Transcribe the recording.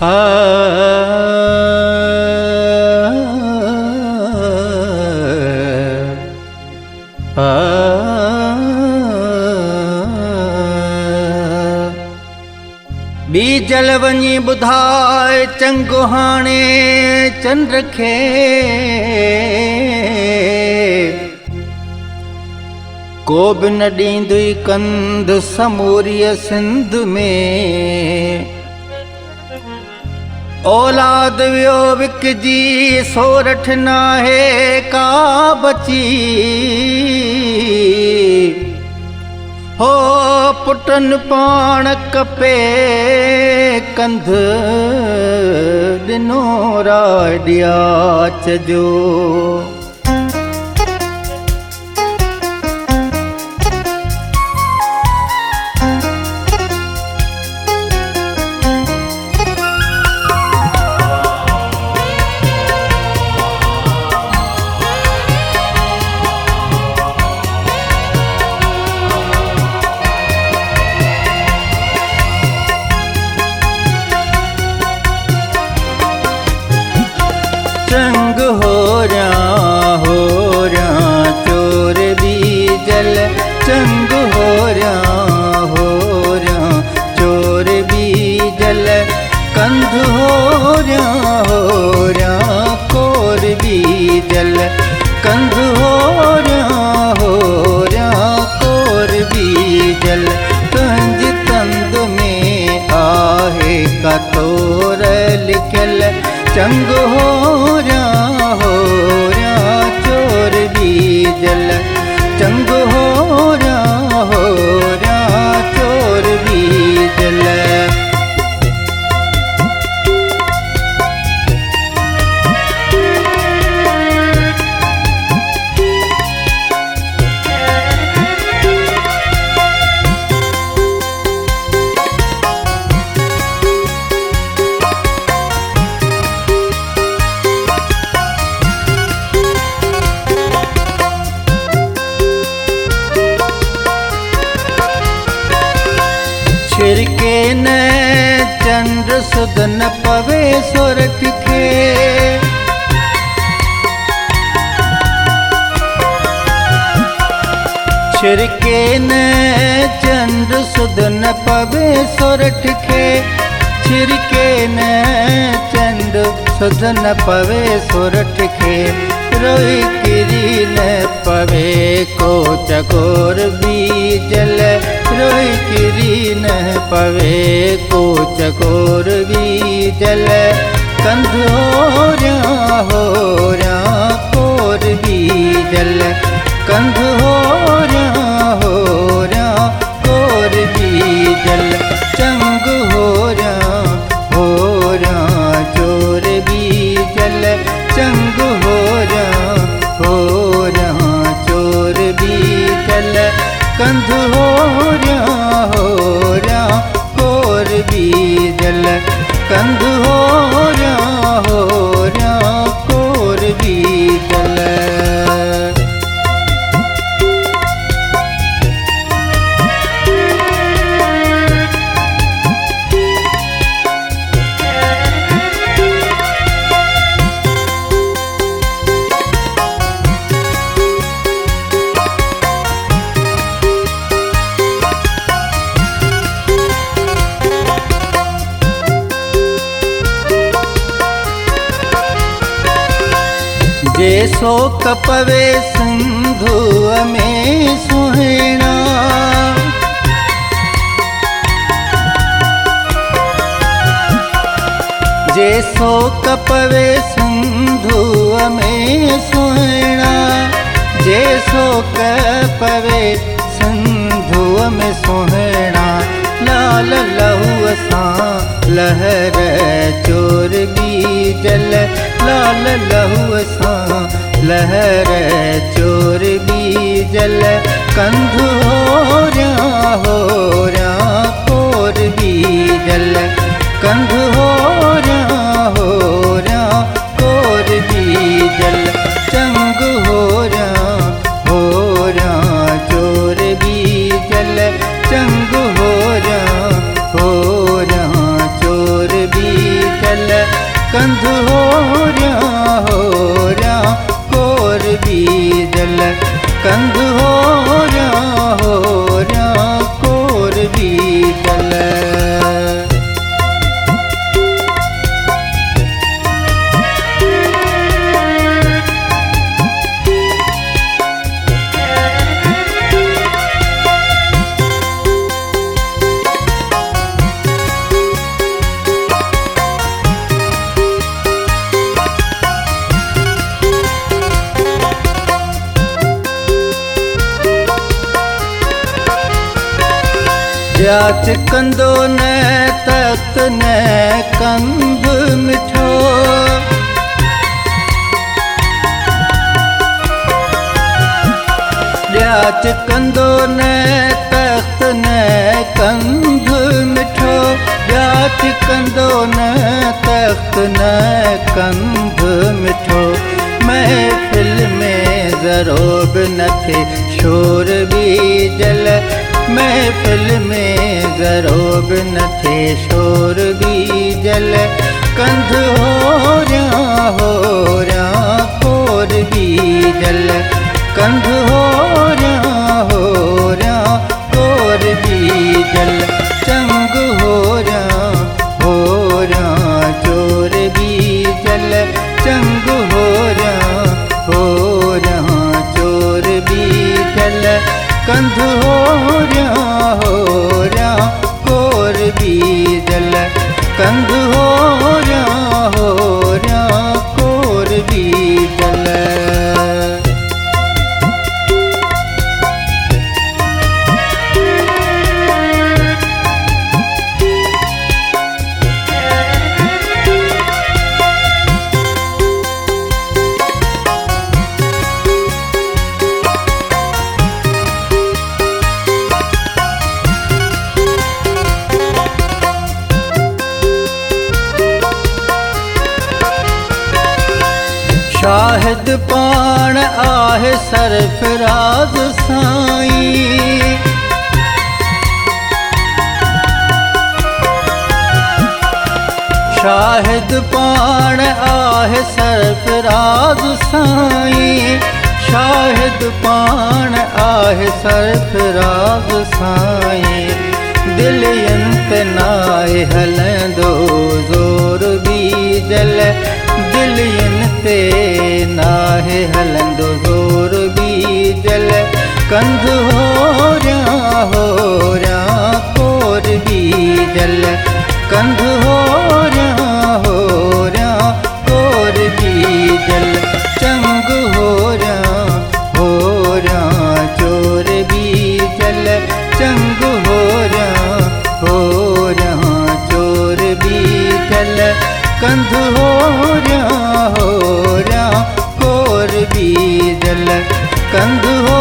आ बीजल वञी ॿुधाए चङो हाणे चंद्र खे को बि न ॾींदुई कंध समूरीअ सिंध में औलाद वियो विकजी सोरठ नाहे का बची हो पुटन पाण कपे कंध ॾिनो राडियाच जो चंग हो रहा चोर बीजल चंग हो रहा चोर बीजल कंध हो रहा कोर बीजल कंध हो रहा कोर बीजल कंज तंद में आहे का तोर लिखल चंग हो रहा चोर बीजल चंग हो रहा चोर बीजल छिरके न चंद्र सुध न पवे सोरठ के छिरके न चंद्र सुध न पवे सोरठ के छिरके न चंद्र सुध न पवे सोरठ के रोई किरी न पवे को चकोर बीजल रोई किरी न पवे को चकोर बीजल कंध हो रहा कोर बीजल कंध हो रहा कोर बीजल चंग हो रहा चोर बीजल चंग हो रहा चोर बीजल कंध हो रहा कोर बीजल कंध हो रहा कोर बीजल जैसो कपवे सिंधु में सुहिणा जैसो कपवे सिंधु में सुहिणा जैसो कपवे सिंधु में सुहिणा लाल लहू सां लहर चोर बीजल लाल लहू सां लहर चोर बीजल कंध हो रहा कोर बीजल कंध हो रहा कोर बीजल चंग हो रहा चोर बीजल चंग हो रहा चोर बीजल कंध हो रहा कोर बीजल कंध हो रहा कोर बीजल। जाच कंदो न तख्त न कंभ मिठो जाच कंदो न तख्त न कंभ मिठो जाच कंदो न तख्त न कंभ मिठो। महफिल में ज़रोब न थे शोर बीजल महफिल में ज़रोब न थे शोर बीजल। कंध हो रहा कोर बीजल कंध हो रहा कोर बीजल। चंग हो रहा चोर बीजल चंग हो रहा चोर बीजल। कंध हो रहा कोर बीजल कंध हो रहा कोर बीजल। शाहिद पाण आहे सरफराज साईं शाहिद पाण आहे सरफराज साईं शाहिद पाण आहे सरफराज साईं। दिल यंत नाए हलंदो ज़ोर बीजल दिल ते नाहे हलंदो ज़ोर बीजल। कंध हो रहा कोर बीजल कंध हो रहा कोर बीजल। चंग हो रहा चोर बीजल चंग हो रहा चोर बीजल। कंध हो रहा कोर बीजल कंध हो